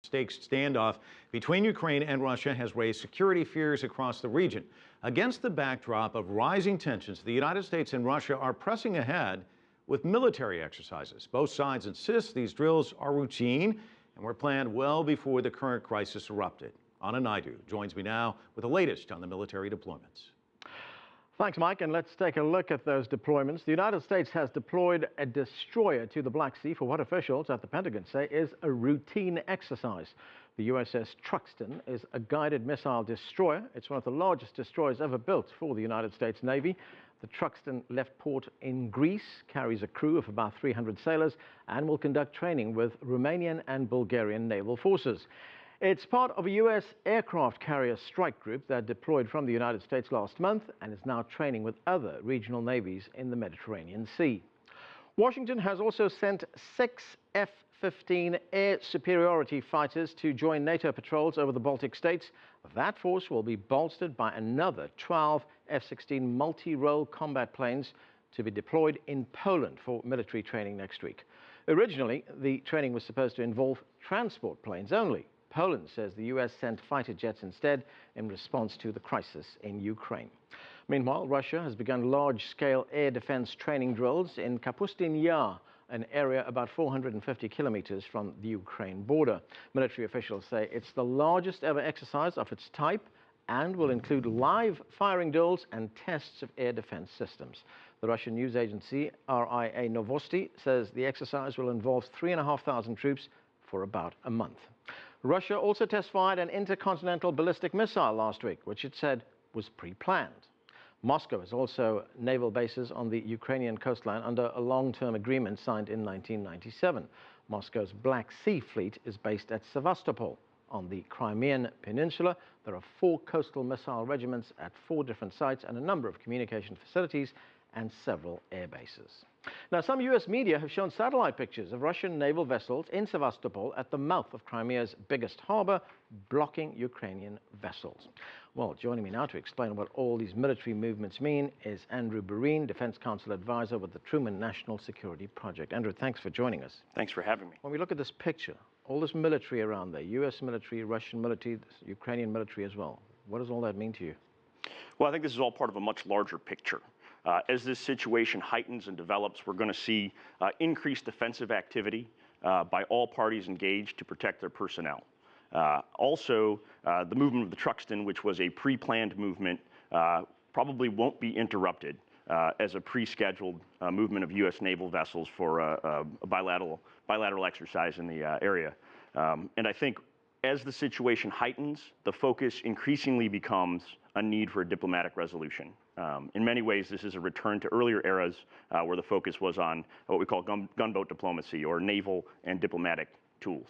Stakes standoff between Ukraine and Russia has raised security fears across the region. Against the backdrop of rising tensions, the United States and Russia are pressing ahead with military exercises. Both sides insist these drills are routine and were planned well before the current crisis erupted. Anand Naidoo joins me now with the latest on the military deployments. Thanks, Mike, and let's take a look at those deployments. The United States has deployed a destroyer to the Black Sea for what officials at the Pentagon say is a routine exercise. The USS Truxtun is a guided missile destroyer. It's one of the largest destroyers ever built for the United States Navy. The Truxtun left port in Greece, carries a crew of about 300 sailors, and will conduct training with Romanian and Bulgarian naval forces. It's part of a U.S. aircraft carrier strike group that deployed from the United States last month and is now training with other regional navies in the Mediterranean Sea. Washington has also sent 6 F-15 air superiority fighters to join NATO patrols over the Baltic states. That force will be bolstered by another 12 F-16 multi-role combat planes to be deployed in Poland for military training next week. Originally, the training was supposed to involve transport planes only. Poland says the U.S. sent fighter jets instead in response to the crisis in Ukraine. Meanwhile, Russia has begun large-scale air defense training drills in Kapustin Yar, an area about 450 kilometers from the Ukraine border. Military officials say it's the largest ever exercise of its type and will include live firing drills and tests of air defense systems. The Russian news agency RIA Novosti says the exercise will involve 3,500 troops for about a month. Russia also test-fired an intercontinental ballistic missile last week, which it said was pre-planned. Moscow has also naval bases on the Ukrainian coastline under a long-term agreement signed in 1997. Moscow's Black Sea Fleet is based at Sevastopol. On the Crimean Peninsula, there are 4 coastal missile regiments at 4 different sites and a number of communication facilities and several air bases. Now, some U.S. media have shown satellite pictures of Russian naval vessels in Sevastopol at the mouth of Crimea's biggest harbor, blocking Ukrainian vessels. Well, joining me now to explain what all these military movements mean is Andrew Borene, Defense Council Advisor with the Truman National Security Project. Andrew, thanks for joining us. Thanks for having me. When we look at this picture, all this military around there, U.S. military, Russian military, Ukrainian military as well, what does all that mean to you? Well, I think this is all part of a much larger picture. As this situation heightens and develops, we're going to see increased defensive activity by all parties engaged to protect their personnel. Also, the movement of the Truxtun, which was a pre-planned movement, probably won't be interrupted as a pre-scheduled movement of U.S. naval vessels for a bilateral exercise in the area. And I think as the situation heightens, the focus increasingly becomes a need for a diplomatic resolution. In many ways, this is a return to earlier eras where the focus was on what we call gunboat diplomacy or naval and diplomatic tools.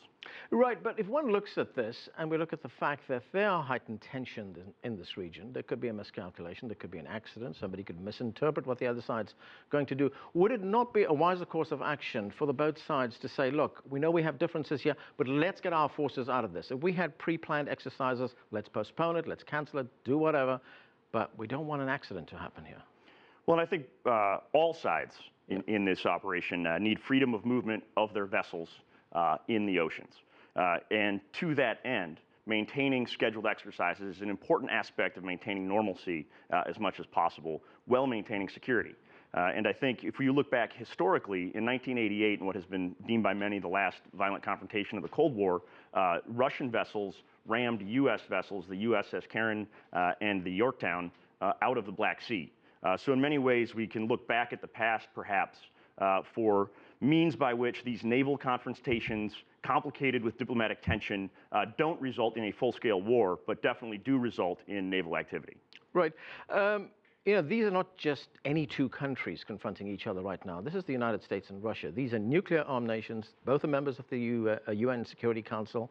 Right, but if one looks at this and we look at the fact that there are heightened tensions in this region, there could be a miscalculation, there could be an accident, somebody could misinterpret what the other side's going to do. Would it not be a wiser course of action for the both sides to say, look, we know we have differences here, but let's get our forces out of this. If we had pre-planned exercises, let's postpone it, let's cancel it, do whatever, but we don't want an accident to happen here. Well, I think all sides in this operation need freedom of movement of their vessels in the oceans. And to that end, maintaining scheduled exercises is an important aspect of maintaining normalcy as much as possible, while maintaining security. And I think if you look back historically, in 1988, and what has been deemed by many the last violent confrontation of the Cold War, Russian vessels rammed U.S. vessels, the USS Karen and the Yorktown, out of the Black Sea. So in many ways, we can look back at the past, perhaps, for means by which these naval confrontations, complicated with diplomatic tension, don't result in a full-scale war, but definitely do result in naval activity. Right. You know, these are not just any 2 countries confronting each other right now. This is the United States and Russia. These are nuclear-armed nations. Both are members of the UN Security Council.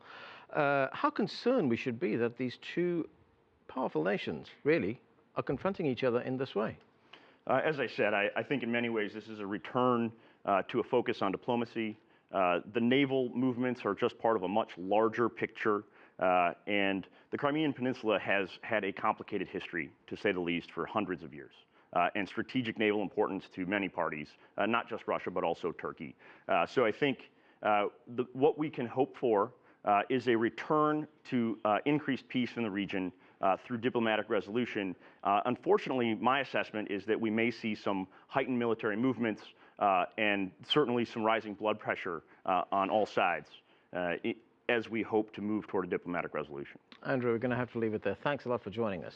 How concerned we should be that these 2 powerful nations, really, are confronting each other in this way? As I said, I think in many ways this is a return to a focus on diplomacy. The naval movements are just part of a much larger picture, and the Crimean Peninsula has had a complicated history, to say the least, for hundreds of years, and strategic naval importance to many parties, not just Russia, but also Turkey. So I think what we can hope for is a return to increased peace in the region through diplomatic resolution. Unfortunately, my assessment is that we may see some heightened military movements and certainly some rising blood pressure on all sides as we hope to move toward a diplomatic resolution. Andrew, we're going to have to leave it there. Thanks a lot for joining us.